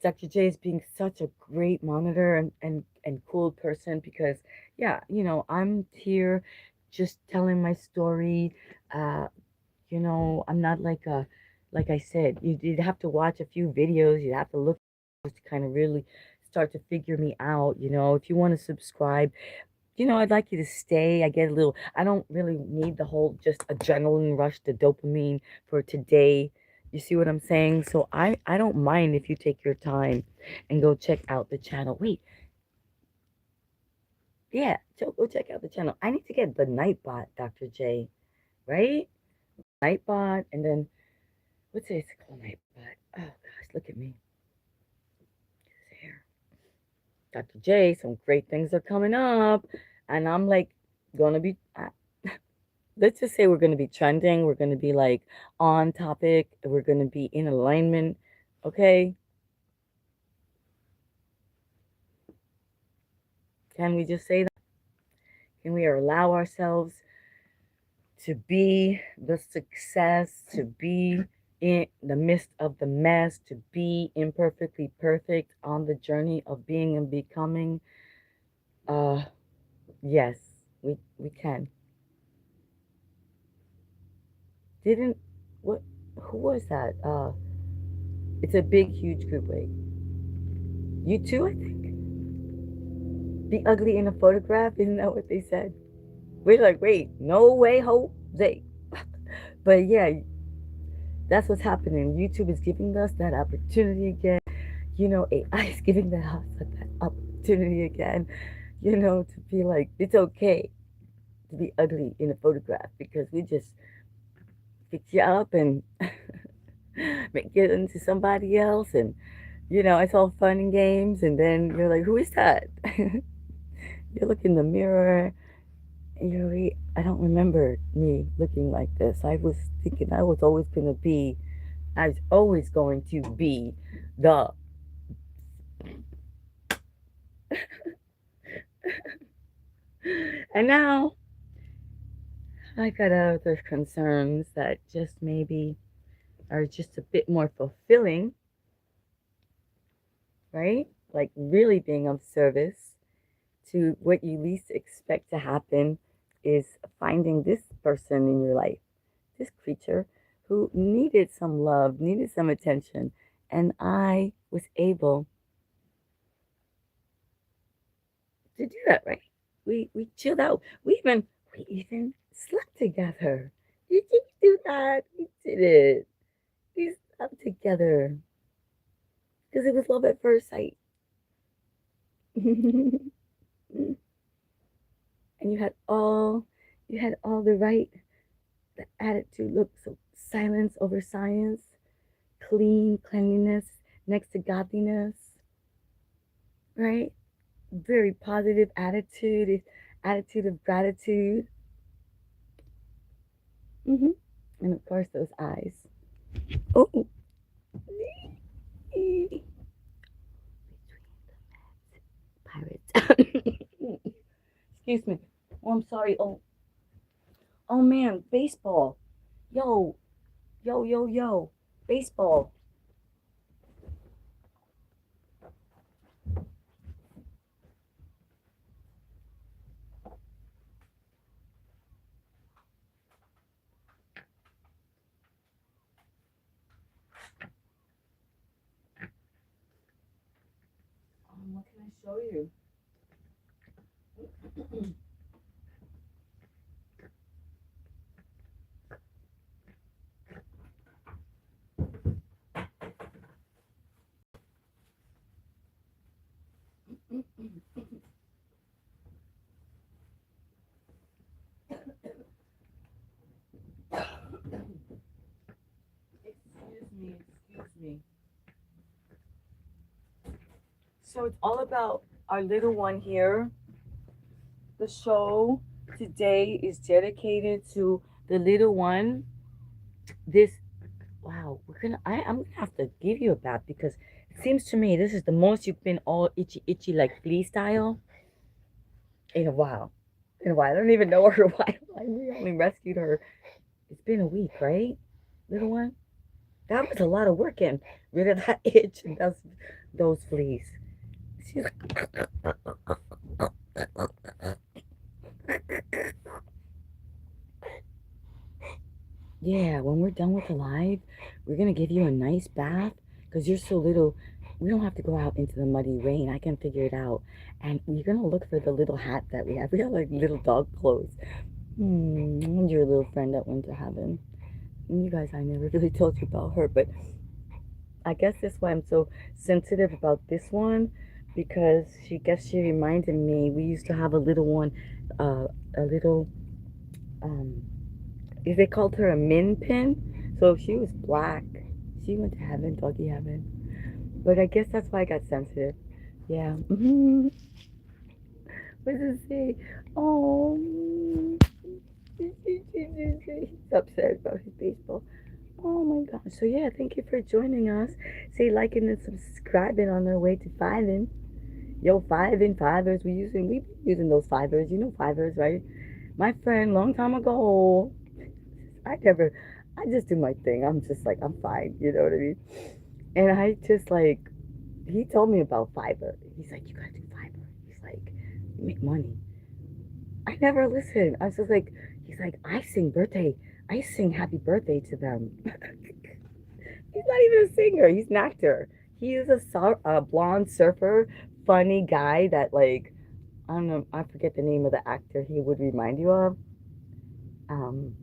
[SPEAKER 1] Dr. J is being such a great monitor and cool person because, yeah, I'm here just telling my story. Uh, I'm not like I said, you'd have to watch a few videos, you'd have to look to kind of really start to figure me out. If you want to subscribe, I'd like you to stay. I don't really need the whole just adrenaline rush, the dopamine for today. You see what I'm saying? So I don't mind if you take your time and go check out the channel. Wait, yeah, go check out the channel. I need to get the Nightbot, Dr. J, right? Nightbot, and then what's it called? Nightbot. Oh gosh, look at me. His hair. Dr. J, some great things are coming up, and I'm like gonna be. Let's just say we're going to be trending. We're going to be like on topic. We're going to be in alignment. Okay. Can we just say that? Can we allow ourselves to be the success, to be in the midst of the mess, to be imperfectly perfect on the journey of being and becoming? Uh, yes, we can. Didn't, what, who was that? It's a big, huge group. Wait, you too, I think? Be ugly in a photograph? Isn't that what they said? We're like, wait, no way, Jose. But yeah, that's what's happening. YouTube is giving us that opportunity again. AI is giving us that opportunity again, to be like, it's okay to be ugly in a photograph because we just fix you up and make it into somebody else. And, it's all fun and games. And then you're like, who is that? You look in the mirror. I don't remember me looking like this. I was thinking I was always going to be the. And now I got other concerns that just maybe are just a bit more fulfilling, right? Like really being of service to what you least expect to happen is finding this person in your life, this creature who needed some love, needed some attention, and I was able to do that, right? We chilled out. We even slept together. Did you do that? We did it. We slept together because it was love at first sight. And you had all the attitude. Look, so silence over science, cleanliness next to godliness, right? Very positive attitude of gratitude. And of course, those eyes. Oh, Excuse me. Oh, I'm sorry. Oh man, baseball. Yo, yo. Baseball. What can I show you? Excuse me. So it's all about our little one here. The show today is dedicated to the little one. This wow, I'm gonna have to give you a bath because it seems to me this is the most you've been all itchy like flea style in a while. In a while. I don't even know her why we only rescued her. It's been a week, right? Little one? That was a lot of work getting rid of that itch and those fleas. She's yeah, when we're done with the live, we're gonna give you a nice bath because you're so little. We don't have to go out into the muddy rain. I can figure it out. And we're gonna look for the little hat that we have. We got like little dog clothes. And your little friend that went to heaven. And you guys, I never really told you about her, but I guess that's why I'm so sensitive about this one because she reminded me we used to have a little one, a little um they called her a min pin. So she was black. She went to heaven, doggy heaven. But I guess that's why I got sensitive. Yeah. What does it say? Oh, he's upset about his baseball. Oh my gosh. So yeah, thank you for joining us. Say liking and subscribing on our way to fiving. Yo, five and fivers. We've been using those fivers. You know fivers, right? My friend, long time ago. I never. I just do my thing. I'm just like I'm fine. You know what I mean? And I just like he told me about Fiverr. He's like, you gotta do Fiverr. He's like, you make money. I never listened. I was just like, he's like, I sing happy birthday to them. He's not even a singer. He's an actor. He is a blonde surfer, funny guy that like I don't know. I forget the name of the actor he would remind you of. Um,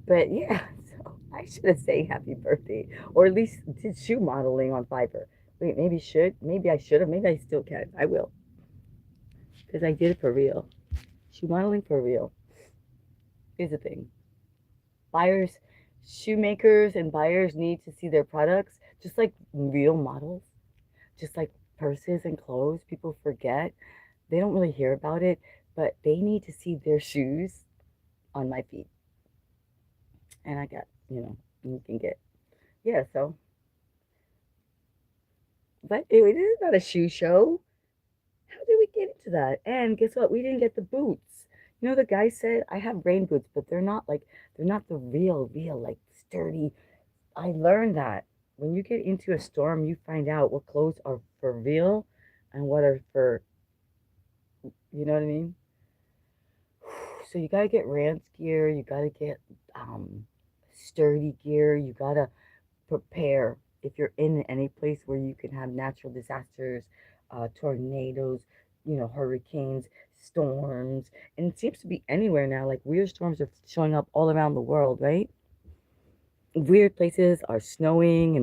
[SPEAKER 1] but yeah, so I should have sang happy birthday, or at least did shoe modeling on Fiverr. Wait, maybe I should have, maybe I still can. I will, because I did it for real. Shoe modeling for real is a thing. Buyers, shoemakers, and buyers need to see their products, just like real models, just like purses and clothes. People forget they don't really hear about it, but they need to see their shoes on my feet, and I got you can get yeah. So, but anyway, this is not a shoe show. How did we get into that? And guess what? We didn't get the boots. You know, the guy said I have rain boots, but they're not the real like sturdy. I learned that when you get into a storm, you find out what clothes are for real and what are for you know what I mean. So you gotta get Rance gear. You gotta get sturdy gear. You gotta prepare if you're in any place where you can have natural disasters, tornadoes, hurricanes, storms, and it seems to be anywhere now. Like weird storms are showing up all around the world, right? Weird places are snowing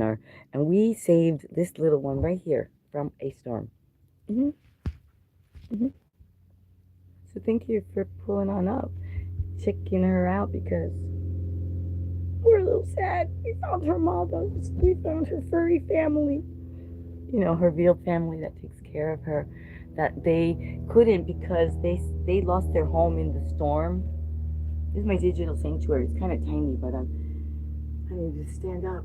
[SPEAKER 1] and we saved this little one right here from a storm. hmm hmm So thank you for pulling on up, checking her out because we're a little sad. We found her mom. We found her furry family. Her real family that takes care of her, that they couldn't because they lost their home in the storm. This is my digital sanctuary. It's kind of tiny, but I need to stand up.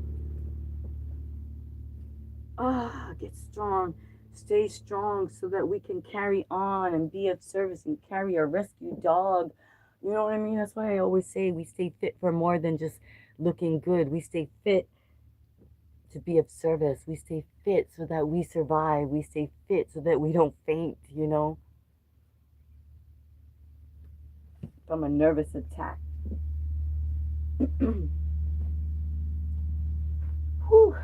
[SPEAKER 1] Get strong.
[SPEAKER 2] stay strong so that we can carry on and be of service and carry our rescue dog. You know what I mean? That's why I always say we stay fit for more than just looking good. We stay fit to be of service. We stay fit so that we survive. We stay fit so that we don't faint, you know, from a nervous attack. Whew.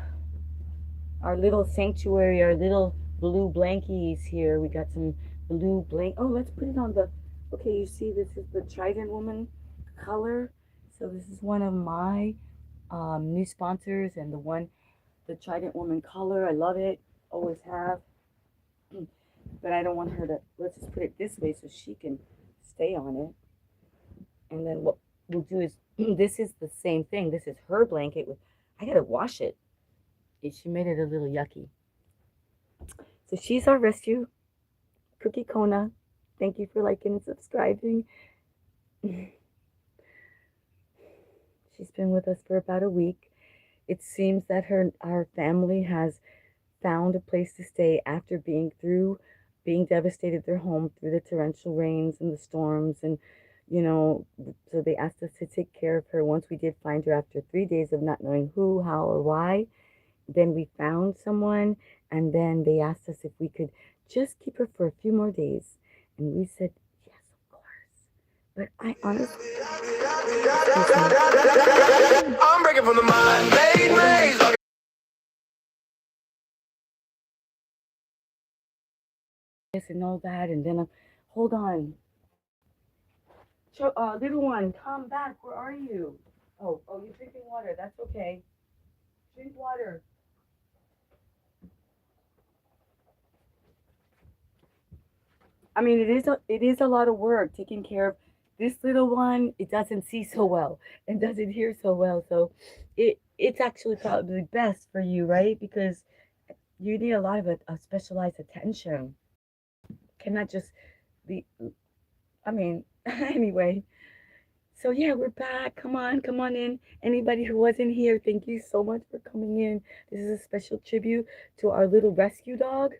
[SPEAKER 2] Our little sanctuary, our little blue blankies here. We got some blue blank. Oh, let's put it on the. Okay, you see, this is the Trident Woman color. So this is one of my new sponsors, and the Trident Woman color. I love it. Always have. But I don't want her to. Let's just put it this way so she can stay on it. And then what we'll do is this is the same thing. This is her blanket. I gotta wash it. She made it a little yucky. So she's our rescue, Cookie Kona. Thank you for liking and subscribing. She's been with us for about a week. It seems that our family has found a place to stay after being devastated their home through the torrential rains and the storms, and you know, so they asked us to take care of her. Once we did find her after 3 days of not knowing who, how, or why, then we found someone, and then they asked us if we could just keep her for a few more days, and we said yes, of course. But I honestly, I'm breaking from the mind-made maze. This and all that, and then hold on, little one, come back. Where are you? Oh, you're drinking water. That's okay. Drink water. I mean, it is a lot of work taking care of this little one. It doesn't see so well and doesn't hear so well, so it's actually probably best for you, right? Because you need a lot of a specialized attention. Cannot just be. I mean, anyway. So yeah, we're back. Come on in. Anybody who wasn't here, thank you so much for coming in. This is a special tribute to our little rescue dog.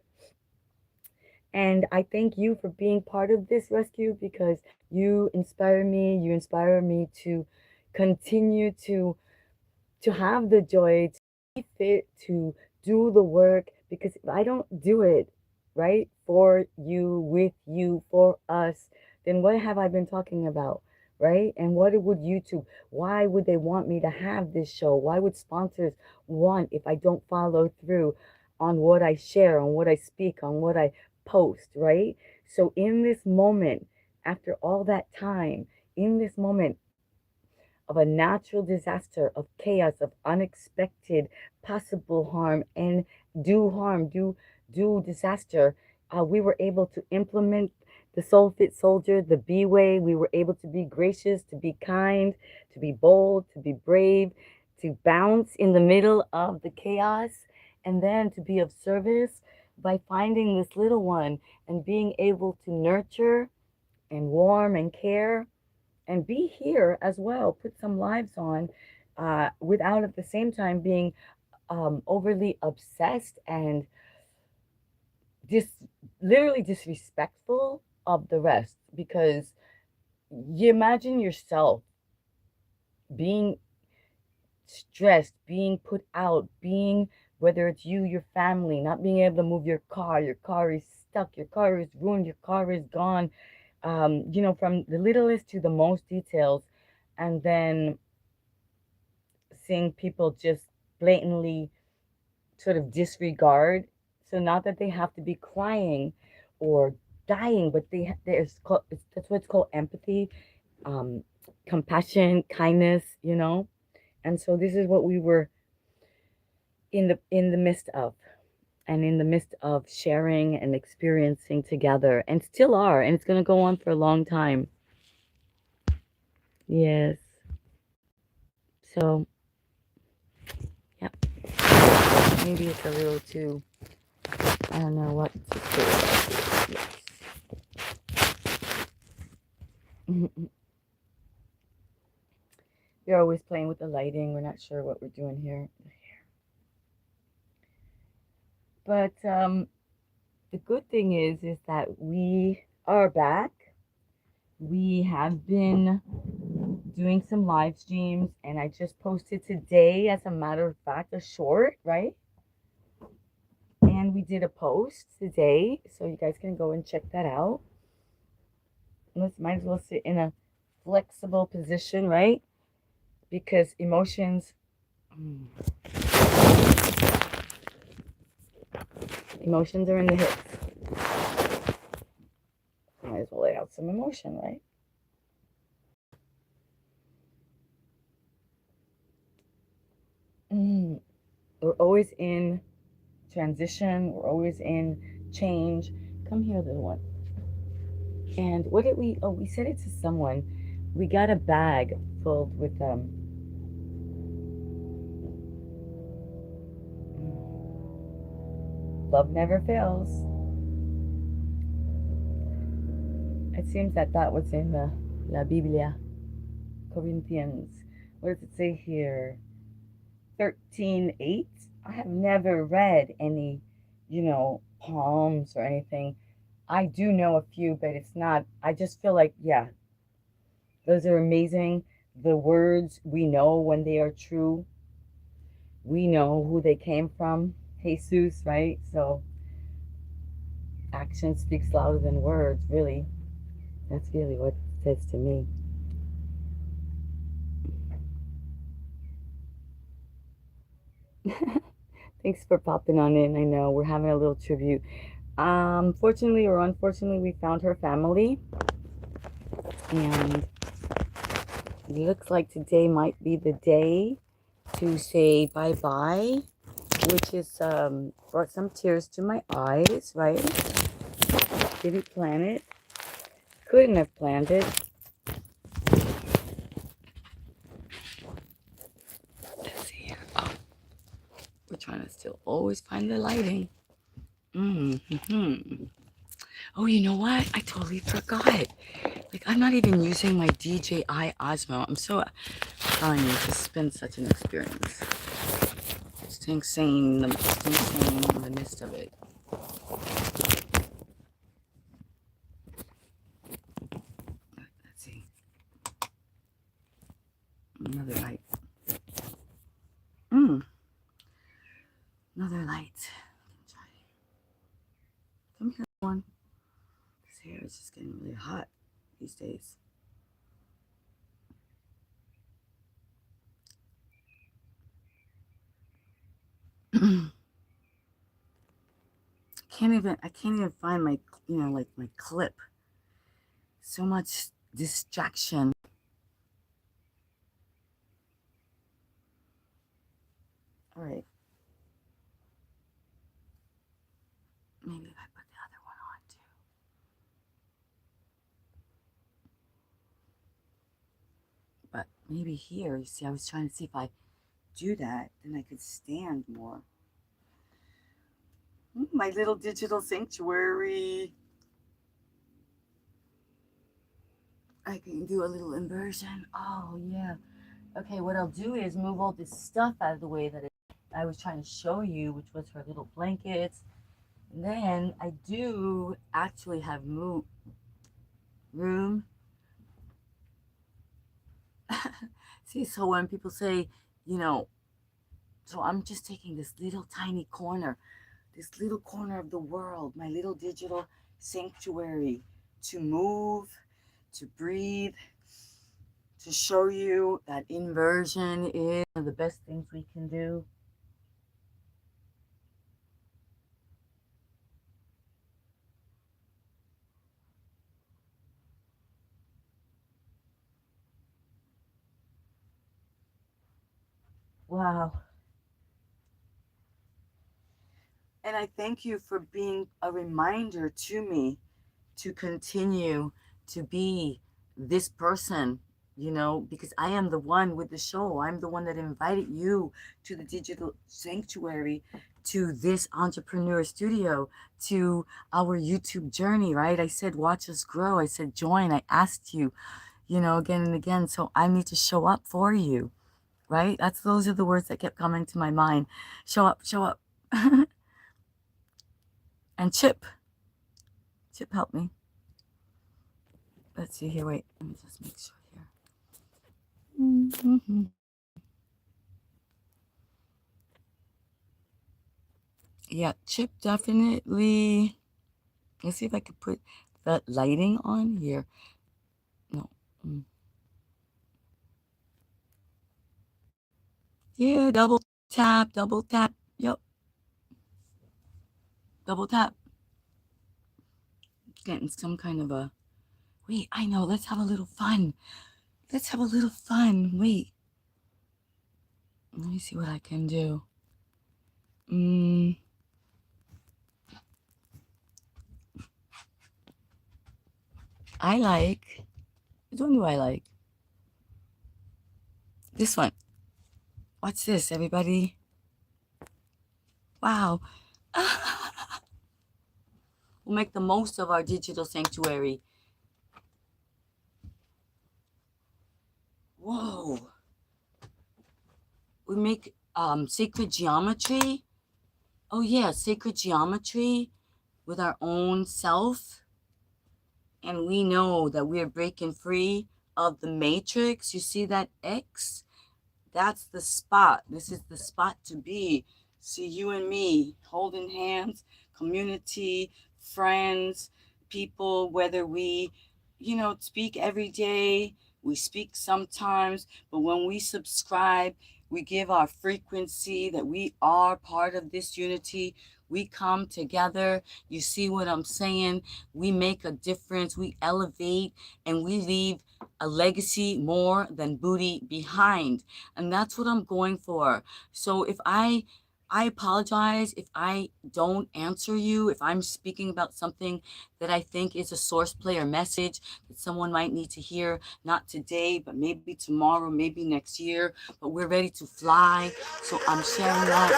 [SPEAKER 2] And I thank you for being part of this rescue because you inspire me. You inspire me to continue to have the joy, to be fit, to do the work. Because if I don't do it right for you, with you, for us, then what have I been talking about? Right? And what would YouTube, why would they want me to have this show? Why would sponsors want if I don't follow through on what I share, on what I speak, on what I post, right? So in this moment, after all that time, in this moment of a natural disaster, of chaos, of unexpected possible harm and do disaster, we were able to implement the Soul Fit Soldier, the B Way. We were able to be gracious, to be kind, to be bold, to be brave, to bounce in the middle of the chaos, and then to be of service by finding this little one and being able to nurture and warm and care and be here as well, put some lives on, without at the same time being overly obsessed and dis literally disrespectful of the rest. Because you imagine yourself being stressed, being put out, being, whether it's you, your family, not being able to move your car is stuck, your car is ruined, your car is gone, from the littlest to the most details, and then seeing people just blatantly sort of disregard. So not that they have to be crying or dying, but that's what's called empathy, um, compassion, kindness, And so this is what we were in the midst of, and in the midst of sharing and experiencing together, and still are, and it's gonna go on for a long time. Yes. So yeah, maybe it's a little too. I don't know what to say about this. Yes. We're always playing with the lighting. We're not sure what we're doing here. But the good thing is that we are back. We have been doing some live streams, and I just posted today, as a matter of fact, a short, right? And we did a post today, so you guys can go and check that out. Let's might as well sit in a flexible position, right? Because emotions, emotions are in the hips. Might as well lay out some emotion, right? We're always in transition. We're always in change. Come here, little one. And what did we? Oh, we said it to someone. We got a bag filled with love never fails. It seems that that was in the La Biblia, Corinthians. What does it say here? 13:8. I have never read any, poems or anything. I do know a few, but it's not. I just feel like, yeah, those are amazing. The words, we know when they are true. We know who they came from. Jesus, right? So action speaks louder than words, really. That's really what it says to me. Thanks for popping on in. I know we're having a little tribute. Fortunately or unfortunately, we found her family, and it looks like today might be the day to say bye bye, which is brought some tears to my eyes, right? Didn't plan it, couldn't have planned it. Let's see here. Oh, we're trying to still always find the lighting. Mm-hmm. Oh, you know what? I totally forgot. Like, I'm not even using my DJI Osmo. I'm so telling you, it's been such an experience. Staying sane in the midst of it. Let's see. Another light. Another light. Come here, one. This hair is just getting really hot these days. I can't even find my, like my clip. So much distraction. All right. Maybe if I put the other one on too. But maybe here, you see, I was trying to see if I do that, then I could stand more. My little digital sanctuary. I can do a little inversion. Oh, yeah. Okay, what I'll do is move all this stuff out of the way that I was trying to show you, which was her little blankets. And then I do actually have room. See, so when people say, so I'm just taking this little tiny corner, this little corner of the world, my little digital sanctuary, to move, to breathe, to show you that inversion is one of the best things we can do. Wow. And I thank you for being a reminder to me to continue to be this person, because I am the one with the show. I'm the one that invited you to the digital sanctuary, to this entrepreneur studio, to our YouTube journey, right? I said, watch us grow. I said, join. I asked you, again and again. So I need to show up for you, right? Those are the words that kept coming to my mind. Show up, show up. And Chip, Chip, help me. Let's see here. Wait, let me just make sure here. Mm-hmm. Yeah, Chip definitely. Let's see if I can put that lighting on here. No. Yeah, double tap, double tap. Yep. Double tap. Getting some kind of a. Wait, I know. Let's have a little fun. Let's have a little fun. Wait. Let me see what I can do. I like. Which one do I like? This one. What's this, everybody? Wow. We'll make the most of our digital sanctuary. Whoa. We make sacred geometry. Oh yeah, sacred geometry with our own self. And we know that we are breaking free of the matrix. You see that X? That's the spot. This is the spot to be. See you and me holding hands, community, friends, people, whether we, speak every day, we speak sometimes, but when we subscribe, we give our frequency that we are part of this unity. We come together. You see what I'm saying? We make a difference. We elevate and we leave a legacy more than booty behind. And that's what I'm going for. So if I apologize if I don't answer you, if I'm speaking about something that I think is a source player message that someone might need to hear, not today, but maybe tomorrow, maybe next year, but we're ready to fly. So I'm sharing that.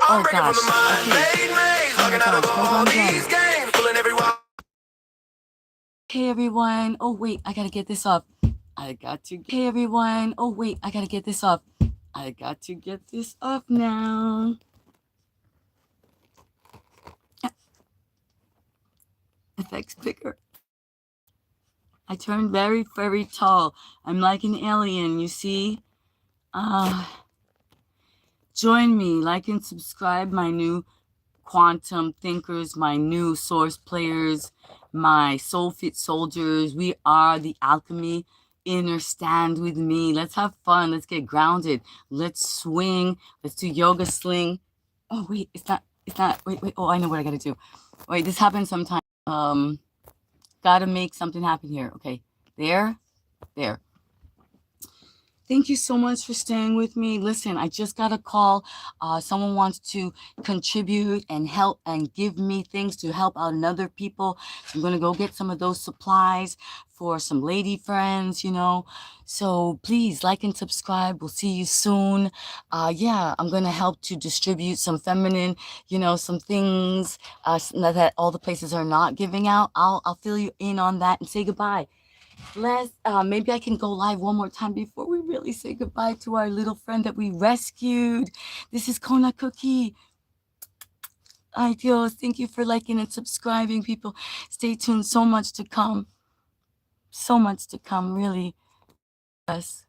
[SPEAKER 2] Oh gosh. Okay. Oh my gosh, hold on again. Hey everyone. Oh wait, I gotta get this off. Hey everyone. Oh wait, I gotta get this off. I got to get this off now. Effects picker. I turned very, very tall. I'm like an alien, you see? Join me, like and subscribe my new quantum thinkers, my new source players, my soul fit soldiers. We are the alchemy. Inner stand with me. Let's have fun. Let's get grounded. Let's swing. Let's do yoga sling. Oh wait, it's not. Wait. Oh, I know what I gotta do. Wait, this happens sometimes. Gotta make something happen here. Okay, there. Thank you so much for staying with me. Listen, I just got a call. Someone wants to contribute and help and give me things to help out other people. So I'm going to go get some of those supplies for some lady friends, So please like and subscribe. We'll see you soon. I'm going to help to distribute some feminine, some things that all the places are not giving out. I'll fill you in on that and say goodbye. Maybe I can go live one more time before we really say goodbye to our little friend that we rescued. This is Kona Cookie. Ay Dios, thank you for liking and subscribing, people. Stay tuned. So much to come, really. Yes.